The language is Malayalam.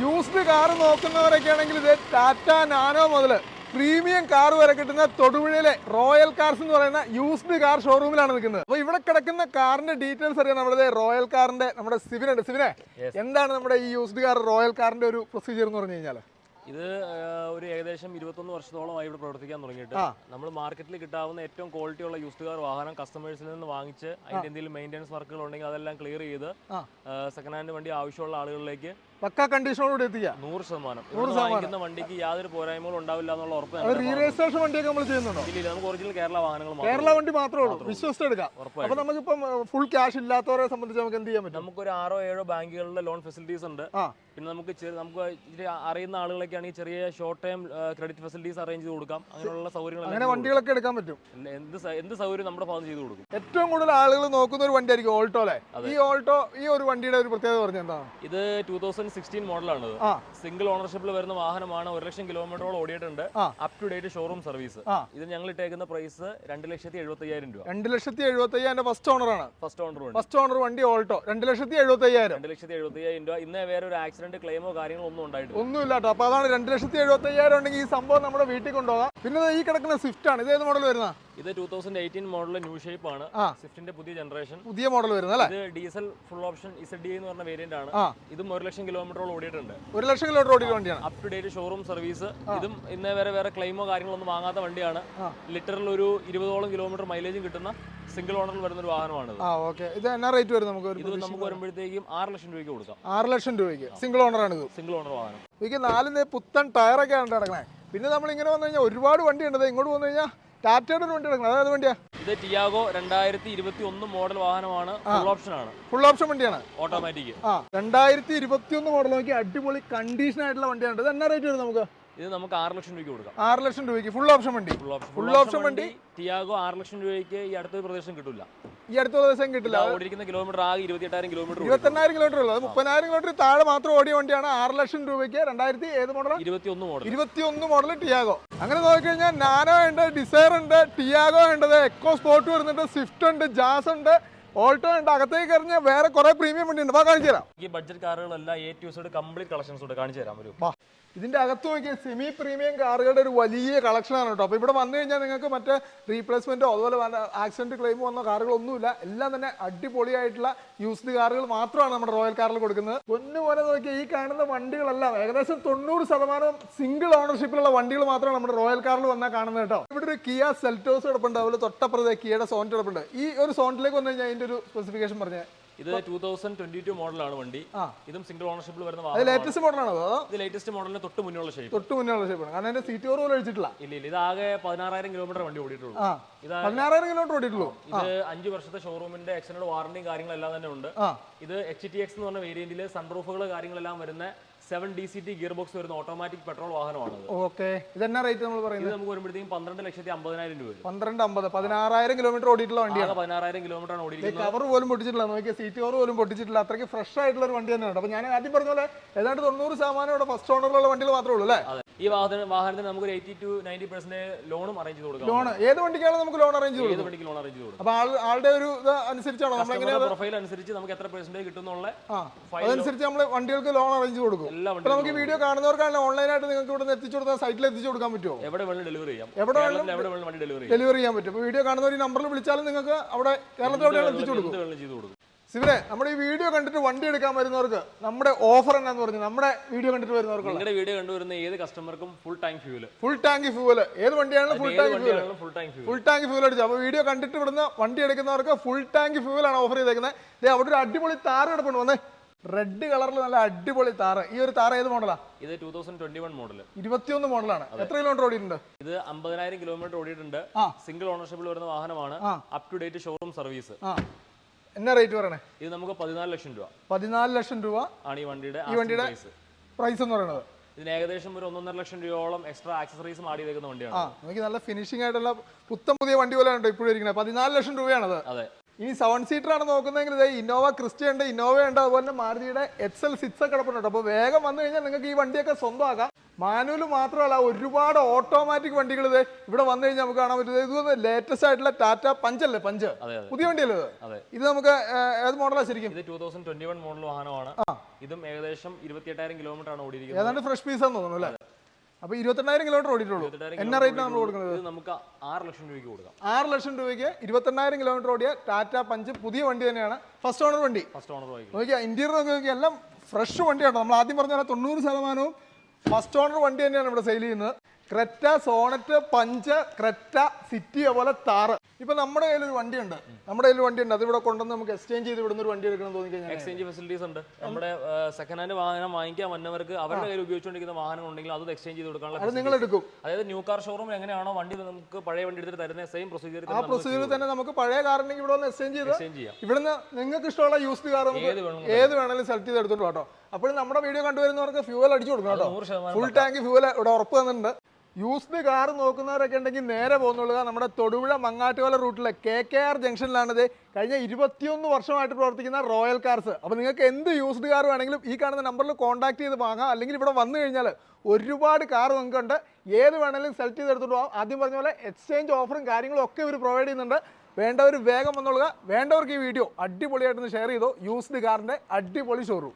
യൂസ്ഡ് കാർ നോക്കുന്നവരൊക്കെ ആണെങ്കിൽ ഇത് ടാറ്റ നാനോ മുതൽ പ്രീമിയം കാർ വരെ കിട്ടുന്ന തൊടുപുഴയിലെ റോയൽ കാർസ് എന്ന് പറയുന്ന യൂസ്ഡ് കാർ ഷോറൂമിലാണ് നിൽക്കുന്നത്. അപ്പോൾ ഇവിടെ കിടക്കുന്ന കാറിന്റെ ഡീറ്റെയിൽസ് അറിയാം നമ്മുടെ റോയൽ കാറിന്റെ നമ്മുടെ സിവിനുണ്ട്. സിവിനെ, എന്താണ് നമ്മുടെ ഈ യൂസ്ഡ് കാർ റോയൽ കാറിന്റെ ഒരു പ്രൊസീജിയർ എന്ന് പറഞ്ഞു കഴിഞ്ഞാൽ? ഇത് ഒരു ഏകദേശം 21 വർഷത്തോളമായി ഇവിടെ പ്രവർത്തിക്കാൻ തുടങ്ങിയിട്ട് നമ്മൾ മാർക്കറ്റിൽ കിട്ടാവുന്ന ഏറ്റവും ക്വാളിറ്റി ഉള്ള യൂസ്ഡ് കാർ വാഹനം കസ്റ്റമേഴ്സിൽ നിന്ന് വാങ്ങിച്ച് അതിന്റെ എന്തെങ്കിലും മെയിൻ്റെനൻസ് വർക്കുകൾ ഉണ്ടെങ്കിൽ അതെല്ലാം ക്ലിയർ ചെയ്ത് സെക്കൻഡ് ഹാൻഡ് വണ്ടി ആവശ്യമുള്ള ആളുകളിലേക്ക് പക്കാ കണ്ടീഷനോട് എത്തിക്കുക. 100% വാങ്ങിക്കുന്ന വണ്ടിക്ക് യാതൊരു പോരായ്മകളും ഉണ്ടാവില്ല എന്നുള്ള ഉറപ്പ്. റീരജിസ്ട്രേഷൻ വണ്ടിയൊക്കെ നമ്മൾ ചെയ്യുന്നുണ്ടോ? ഇല്ല, നമുക്ക് ഒറിജിനൽ കേരള വാഹനങ്ങൾ കേരള വണ്ടി മാത്രമേ ഉള്ളൂ, വിശ്വസിച്ചെടുക്കാം. അപ്പൊ നമുക്കിപ്പം ഫുൾ ക്യാഷ് ഇല്ലാത്തവരെ സംബന്ധിച്ച് നമുക്ക് എന്ത് ചെയ്യാൻ പറ്റും? നമുക്കൊരു 6-7 ബാങ്കുകളിലെ ലോൺ ഫെസിലിറ്റീസ് ഉണ്ട്. പിന്നെ നമുക്ക് അറിയുന്ന ആളുകളൊക്കെയാണെങ്കിൽ ചെറിയ short time credit facilities arrange ചെയ്ത് കൊടുക്കാം. അങ്ങനെയുള്ള സൗകര്യങ്ങൾ, അങ്ങനെ വണ്ടികളൊക്കെ എടുക്കാൻ പറ്റും. എന്ത് സൗകര്യം നമ്മുടെ ഭാഗം ചെയ്ത് കൊടുക്കും. ഏറ്റവും കൂടുതൽ ആളുകൾ നോക്കുന്ന ഒരു വണ്ടി ആയിരിക്കും ഓൾട്ടോ അല്ലേ? ഈ ഓൾട്ടോ ഈ ഒരു വണ്ടിയുടെ ഒരു പ്രത്യേകത പറഞ്ഞാൽ എന്താണ്? ഇത് 2016 മോഡലാണ്. സിംഗിൾ ഓണർഷിപ്പിൽ വരുന്ന വാഹനമാണ്. 1 ലക്ഷം കിലോമീറ്ററോളം ഓടിയിട്ടുണ്ട്. Up to date showroom service. ഇത് ഞങ്ങൾ ഇട്ടേക്കുന്ന പ്രൈസ് 2,75,000 രൂപ. 2,75,000 ഫസ്റ്റ് ഓണറാണ്. ഫസ്റ്റ് ഓണർ വണ്ടി ഓൾട്ടോ 2,75,000. 2,75,000 രൂപ. ഇന്നേ വേറെ ഒരു ആക്സിഡന്റ് ക്ലെയിമോ കാര്യങ്ങളോ ഒന്നും ഉണ്ടായിട്ടില്ല. ഒന്നുമില്ല കേട്ടോ. അപ്പൊ അതാണ് 2,75,000 ഉണ്ടെങ്കിൽ ഈ സംഭവം നമ്മുടെ വീട്ടിൽ കൊണ്ടുപോകാം. പിന്നെ ഈ കിടക്കുന്ന സ്വിഫ്റ്റ് ആണ്. ഇത് ഏത് മോഡൽ വരുന്ന? ഇത് 2018 മോഡൽ ന്യൂ ഷേപ്പ് ആണ്. സ്വിഫ്റ്റിന്റെ പുതിയ ജനറേഷൻ, പുതിയ മോഡൽ വരുന്നത് അല്ലേ? ഇത് ഡീസൽ ഫുൾ ഓപ്ഷൻ ZDI എന്ന് പറഞ്ഞ വേരിയന്റ് ആണ്. ഇതും 1 ലക്ഷം കിലോമീറ്ററോളം ഓടിയിട്ടുണ്ട്. 1 ലക്ഷം കിലോമീറ്റർ ഓടിയ വണ്ടിയാണ്. Up to date showroom service. ഇതും ഇന്നേ വേറെ ക്ലെയിമോ കാര്യങ്ങളോ ഒന്നും വാങ്ങാത്ത വണ്ടിയാണ്. ലിറ്ററിൽ ഒരു 20ഓളം കിലോമീറ്റർ മൈലേജും കിട്ടുന്ന സിംഗിൾ ഓണറിൽ വരുന്ന ഒരു വാഹനമാണ്. ഇത് എന്നാ റേറ്റ് വരും നമുക്ക്? ഇത് നമുക്ക് വരുമ്പോഴത്തേക്കും 6 ലക്ഷം രൂപയ്ക്ക് കൊടുക്കാം. 6 ലക്ഷം രൂപയ്ക്ക് സിംഗിൾ ഓണർ ആണ്. സിംഗിൾ ഓണർ വാഹനം. എനിക്ക് 4 പുത്തൻ ടയറൊക്കെ ആണ് കിടക്കണേ. പിന്നെ നമ്മൾ ഇങ്ങനെ വന്നു കഴിഞ്ഞാൽ ഒരുപാട് വണ്ടി ഉണ്ട്. ഇങ്ങോട്ട് വന്നു കഴിഞ്ഞാൽ ടാറ്റയുടെ ഒരു വണ്ടി കിടക്കണം. അതായത് വണ്ടിയാ? ഇത് ടിയാഗോ 2021 മോഡൽ വാഹനമാണ്. ഫുൾ ഓപ്ഷൻ ആണ്. ഫുൾ ഓപ്ഷൻ വണ്ടിയാണ്, ഓട്ടോമാറ്റിക്. 2021 മോഡൽ നോക്കി അടിപൊളി കണ്ടീഷൻ ആയിട്ടുള്ള വണ്ടിയാണ്. ഇത് എന്നാ റേറ്റ് വരും നമുക്ക്? ഇത് നമുക്ക് 6 ലക്ഷം രൂപയ്ക്ക് കൊടുക്കാം. 6 ലക്ഷം രൂപയ്ക്ക് ഫുൾ ഓപ്ഷൻ വണ്ടി. ഫുൾ ഓപ്ഷൻ വണ്ടി ടിയാഗോ 6 ലക്ഷം രൂപയ്ക്ക് ഈ അടുത്തൊരു പ്രദേശം കിട്ടില്ല. ഈ അടുത്ത ദിവസം കിട്ടില്ല. ഓടിക്കുന്ന കിലോമീറ്റർ ആകെ 28,000 കിലോമീറ്റർ. 28,000 കിലോമീറ്റർ ഉള്ളത്. 30,000 കിലോമീറ്റർ താഴെ മാത്രം ഓടിയ വണ്ടിയാണ്. 6 ലക്ഷം രൂപയ്ക്ക് 2021 മോഡൽ ടിയാഗോ. അങ്ങനെ നോക്കിക്കഴിഞ്ഞാൽ നാനോ ഉണ്ട്, ഡിസയർ ഉണ്ട്, ടിയാഗോ ഉണ്ട്, എക്കോ സ്പോർട്ട് വരുന്നുണ്ട്, സ്വിഫ്റ്റ് ഉണ്ട്, ജാസ് ഉണ്ട്, ഓൾട്ടോ ഉണ്ട്. അകത്തേക്ക് എറിഞ്ഞ വേറെ കുറെ പ്രീമിയം വണ്ടി ഉണ്ട്. കാണിച്ചു തരാം. ഈ ബഡ്ജറ്റ് കാറുകളെല്ലാം A to Z complete collections ഉണ്ട്. കാണിച്ചു തരാം. ഒരു ഇതിന്റെ അകത്ത് നോക്കിയാൽ സെമി പ്രീമിയം കാറുകളുടെ ഒരു വലിയ കളക്ഷനാണ് കേട്ടോ. അപ്പോൾ ഇവിടെ വന്നു കഴിഞ്ഞാൽ നിങ്ങൾക്ക് മറ്റേ റീപ്ലേസ്മെന്റോ അതുപോലെ ആക്സിഡന്റ് ക്ലെയിമോ വന്ന കാറുകളൊന്നുമില്ല. എല്ലാം തന്നെ അടിപൊളിയായിട്ടുള്ള യൂസ്ഡ് കാറുകൾ മാത്രമാണ് നമ്മുടെ റോയൽ കാറിൽ കൊടുക്കുന്നത്. ഒന്നുപോലെ നോക്കിയാൽ ഈ കാണുന്ന വണ്ടികളെല്ലാം ഏകദേശം 90% സിംഗിൾ ഓണർഷിപ്പിലുള്ള വണ്ടികൾ മാത്രമാണ് നമ്മുടെ റോയൽ കാറിൽ വന്നാൽ കാണുന്നത് കേട്ടോ. ഇവിടെ ഒരു കിയ സെൽറ്റോസ് കിടപ്പുണ്ട്, അതുപോലെ തൊട്ടപ്പുറത്തെ കിയയുടെ സോൺ കിടപ്പുണ്ട്. ഈ ഒരു സോണിലേക്ക് വന്നു കഴിഞ്ഞാൽ അതിന്റെ ഒരു സ്പെസിഫിക്കേഷൻ പറഞ്ഞേ. ഇത് 2022 മോഡലാണ് വണ്ടി. ഇതും സിംഗിൾ ഓണർഷിപ്പിൽ വരുന്ന വാഹനം. ലേറ്റസ്റ്റ് മോഡലാണോ? ഇത് ലേറ്റസ്റ്റ് മോഡലിന് തൊട്ട് മുന്നുള്ള ഷേപ്പ്. കാരണം അതിന്റെ സീറ്റ് കവർ പോലും അടിച്ചിട്ടില്ല. ഇല്ല, ഇത് ആകെ 16,000 കിലോമീറ്റർ വണ്ടി ഓടിയിട്ടുള്ളൂ. 16,000 കിലോമീറ്റർ ഓടിയിട്ടുള്ളൂ. ഇത് 5 വർഷത്തെ ഷോറൂമിന്റെ എക്സ്റ്റൻഡ് വാറന്റിയും കാര്യങ്ങളെല്ലാം തന്നെ ഉണ്ട്. ഇത് HTX എന്ന് പറഞ്ഞ വേരിയന്റിൽ സൺറൂഫുകൾ കാര്യങ്ങളെല്ലാം വരുന്ന 7 DCT ഗിയർ ബോക്സ് വരുന്ന ഓട്ടോമാറ്റിക് പെട്രോൾ വാഹനമാണ്. ഓക്കെ, ഇതെന്നാ റേറ്റ് നമ്മൾ പറയുന്നത്? ഇത് നമുക്ക് വരുമ്പോഴത്തേക്കും 12,50,000 രൂപ. 16,000 കിലോമീറ്റർ ഓടിയിട്ടുള്ള വണ്ടിയാണ്. 16,000 കിലോമീറ്റർ ആണ് ഓടിക്കുന്നത്. കവർ പോലും പൊട്ടിച്ചിട്ടില്ല. നോക്കിയാൽ സീറ്റ് കവർ പോലും പൊട്ടിച്ചിട്ടില്ല. അത്രയ്ക്ക് ഫ്രഷ് ആയിട്ടുള്ള ഒരു വണ്ടി തന്നെയാണ്. അപ്പൊ ഞാൻ ആദ്യം പറഞ്ഞ പോലെ ഏതാണ്ട് 90% ഇവിടെ ഫസ്റ്റ് ഓണറിലുള്ള വണ്ടികൾ മാത്രമേ ഉള്ളൂ അല്ലേ? ഈ വാഹനത്തിന് നമുക്ക് 80 to 90% ലോണും അറേഞ്ച് ചെയ്ത് കൊടുക്കാം. ലോൺ ഏത് വണ്ടിക്കാണ് നമുക്ക് ലോൺ അറേഞ്ച് ചെയ്ത് കൊടുക്കാം? അപ്പൊ ആളുടെ ഒരു ഇത് അനുസരിച്ചാണോ പ്രൊഫൈൽ അനുസരിച്ച് നമുക്ക് എത്ര പെർസെന്റേജ് കിട്ടുന്നുള്ള അതനുസരിച്ച് നമ്മൾ വണ്ടികൾക്ക് ലോൺ അറേഞ്ച് കൊടുക്കും. നമുക്ക് വീഡിയോ കാണുന്നവർക്കാണ് ഓൺലൈനായിട്ട് നിങ്ങൾക്ക് ഇവിടെ എത്തിച്ചു കൊടുത്താൽ സൈറ്റിൽ എത്തിച്ചു കൊടുക്കാൻ പറ്റുമോ? എവിടെ വേണം ഡെലിവറി ചെയ്യാം. എവിടെ വേണം ഡെലിവറി ചെയ്യാൻ പറ്റും. വീഡിയോ കാണുന്നവർ ഈ നമ്പറിൽ വിളിച്ചാലും നിങ്ങൾക്ക് അവിടെ കേരളത്തിൽ എവിടെയാണ് എത്തിച്ചു കൊടുക്കും. സിവിലെ, നമ്മുടെ ഈ വീഡിയോ കണ്ടിട്ട് വണ്ടി എടുക്കാൻ വരുന്നവർക്ക് നമ്മുടെ ഓഫർ എന്നാന്ന് പറഞ്ഞു? നമ്മുടെ വീഡിയോ കണ്ടിട്ട് വരുന്നവർക്ക്, നിങ്ങളുടെ വീഡിയോ കണ്ടുവരുന്ന ഏത് കസ്റ്റമർക്കും ഫുൾ ടാങ്ക് ഫ്യൂവൽ ഏത് വണ്ടിയാണെങ്കിലും ഫുൾ ടാങ്ക് ഫ്യൂവൽ അടിച്ചു. അപ്പോൾ വീഡിയോ കണ്ടിട്ട് ഇവിടുന്ന് വണ്ടി എടുക്കുന്നവർക്ക് ഫുൾ ടാങ്ക് ഫ്യൂവൽ ആണ് ഓഫർ ചെയ്തേക്കുന്നത്. അവിടെ ഒരു അടിപൊളി താറ് കിടപ്പുണ്ട്. വന്നേ, റെഡ് കളറിൽ നല്ല അടിപൊളി താറ്. ഈ ഒരു താറ് ഏത് മോഡലാ? ഇത് 2021 മോഡൽ. 21 മോഡലാണ്. എത്ര കിലോമീറ്റർ ഓടിയിട്ടുണ്ട്? ഇത് 50,000 കിലോമീറ്റർ ഓടിയിട്ടുണ്ട്. സിംഗിൾ ഓണർഷിപ്പിൽ വരുന്ന വാഹനമാണ്. Up to date showroom service. എന്നാ റേറ്റ് പറയണേ? ഇത് നമുക്ക് 14 ലക്ഷം രൂപ. 14 ലക്ഷം രൂപ ആണ് ഈ വണ്ടിയുടെ പ്രൈസ് എന്ന് പറയുന്നത്. ഇതിന് ഏകദേശം ഒരു 1.5 ലക്ഷം രൂപയോളം എക്സ്ട്രാ ആക്സസറീസും ആഡ് ചെയ്തേക്കുന്ന വണ്ടിയാണ്. നമുക്ക് നല്ല ഫിനിഷിംഗ് ആയിട്ടുള്ള പുത്തൻ പുതിയ വണ്ടി പോലെയാണ് ഇപ്പോഴും ഇരിക്കുന്നത്. 14 ലക്ഷം രൂപയാണത്. അതെ. ഇനി 7 സീറ്റർ ആണ് നോക്കുന്നതെങ്കിൽ ഇന്നോവ ക്രിസ്റ്റ ഉണ്ട്, ഇന്നോവ ഉണ്ട്, അതുപോലെ തന്നെ മാരുതിയുടെ XL6 കിടപ്പുണ്ട്. അപ്പോൾ വേഗം വന്നു കഴിഞ്ഞാൽ നിങ്ങൾക്ക് ഈ വണ്ടിയൊക്കെ സ്വന്തമാക്കാം. മാനുവൽ മാത്രമല്ല ഒരുപാട് ഓട്ടോമാറ്റിക് വണ്ടികൾ ഇത് ഇവിടെ വന്നു കഴിഞ്ഞാൽ നമുക്ക് കാണാൻ പറ്റുന്നത് ഇത് ലേറ്റസ്റ്റ് ആയിട്ടുള്ള ടാറ്റ പഞ്ച് അല്ലേ പഞ്ച് പുതിയ വണ്ടിയല്ലേ ഇത് നമുക്ക് ഏത് മോഡലാണ് ശരിക്കും ഇത് 2021 മോഡൽ വാഹനമാണ് ഇതും ഏകദേശം 28,000 കിലോമീറ്റർ ആണ് ഓടിയിരിക്കുന്നത് ഏതാണ്ട് ഫ്രഷ് പീസ് ആണെന്ന് തോന്നുന്നു അല്ലേ അപ്പൊ 28,000 കിലോമീറ്റർ ഓടിയിട്ടുള്ളൂ എന്നാ റേറ്റ് നമ്മൾ കൊടുക്കുന്നത് നമുക്ക് 6 ലക്ഷം രൂപയ്ക്ക് കൊടുക്കാം 6 ലക്ഷം രൂപയ്ക്ക് 28,000 കിലോമീറ്റർ ഓടിയ ടാറ്റ പഞ്ച് പുതിയ വണ്ടി തന്നെയാണ് ഫസ്റ്റ് ഓണർ വണ്ടി ഫസ്റ്റ് ഓണർ ബൈക്ക് നോക്കിയാൽ ഇന്റീരിയർ നോക്കിയാൽ എല്ലാം ഫ്രഷ് വണ്ടിയാണ് നമ്മൾ ആദ്യം പറഞ്ഞ 90% ഫസ്റ്റ് ഓണർ വണ്ടി തന്നെയാണ് ഇവിടെ സെയിൽ ചെയ്യുന്നത് Creta Sonet Punch Creta City അതുപോലെ താറ് ഇപ്പൊ നമ്മുടെ കയ്യിലൊരു വണ്ടിയുണ്ട് അത് ഇവിടെ കൊണ്ടുവന്ന് നമുക്ക് എക്സ്ചേഞ്ച് ചെയ്ത് ഇവിടുന്ന് ഒരു വണ്ടി എടുക്കണം തോന്നി കഴിഞ്ഞാൽ എക്സ്ചേഞ്ച് ഫെസിലിറ്റീസ് ഉണ്ട് നമ്മുടെ സെക്കൻഡ് ഹാൻഡ് വാഹനം വാങ്ങിക്കാൻ വന്നവർക്ക് അവരുടെ കയ്യിൽ ഉപയോഗിച്ചുകൊണ്ടിരിക്കുന്ന വാഹനം ഉണ്ടെങ്കിൽ അത് എക്സ്ചേഞ്ച് ചെയ്ത് കൊടുക്കാനുള്ള അത് നിങ്ങൾ എടുക്കും അതായത് ന്യൂ കാർ ഷോറൂമിൽ എങ്ങനെയാണോ വണ്ടി നമുക്ക് പഴയ വണ്ടി എടുത്തിട്ട് തരുന്ന സെയിം പ്രൊസീജിയർ ആ പ്രൊസീജിയർ തന്നെ നമുക്ക് പഴയ കാറുണ്ടെങ്കിൽ ഇവിടെ വന്ന് എക്സ്ചേഞ്ച് ചെയ്ത് ചെയ്യാം ഇവിടുന്ന് നിങ്ങൾക്ക് ഇഷ്ടമുള്ള യൂസ്ഡ് കാർ നമുക്ക് ഏത് വേണമെങ്കിലും സെലക്ട് ചെയ്ത് എടുത്തോണ്ട് കേട്ടോ അപ്പോൾ നമ്മുടെ വീഡിയോ കണ്ടുവരുന്നവർക്ക് ഫ്യൂവൽ അടിച്ചു കൊടുക്കണം കേട്ടോ 100% ഫുൾ ടാങ്ക് ഫ്യൂവൽ ഇവിടെ ഉറപ്പ് തന്നിട്ടുണ്ട് യൂസ്ഡ് കാർ നോക്കുന്നവരൊക്കെ ഉണ്ടെങ്കിൽ നേരെ പോകുന്നുള്ളൂ നമ്മുടെ തൊടുപുഴ മങ്ങാട്ടുകോല റൂട്ടിലെ KKR ജംഗ്ഷനിലാണിത് കഴിഞ്ഞ 21 വർഷമായിട്ട് പ്രവർത്തിക്കുന്ന റോയൽ കാർസ് അപ്പോൾ നിങ്ങൾക്ക് എന്ത് യൂസ്ഡ് കാർ വേണമെങ്കിലും ഈ കാണുന്ന നമ്പറിൽ കോൺടാക്ട് ചെയ്ത് വാങ്ങാം അല്ലെങ്കിൽ ഇവിടെ വന്നു കഴിഞ്ഞാൽ ഒരുപാട് കാർ നിങ്ങൾക്കുണ്ട് ഏത് വേണമെങ്കിലും സെലക്ട് ചെയ്തെടുത്തിട്ട് പോകാം ആദ്യം പറഞ്ഞ പോലെ എക്സ്ചേഞ്ച് ഓഫറും കാര്യങ്ങളും ഒക്കെ ഇവർ പ്രൊവൈഡ് ചെയ്യുന്നുണ്ട് വേണ്ടവർ വേഗം വന്നോളുക വേണ്ടവർക്ക് ഈ വീഡിയോ അടിപൊളിയായിട്ടൊന്ന് ഷെയർ ചെയ്തോ യൂസ്ഡ് കാറിൻ്റെ അടിപൊളി ഷോറൂം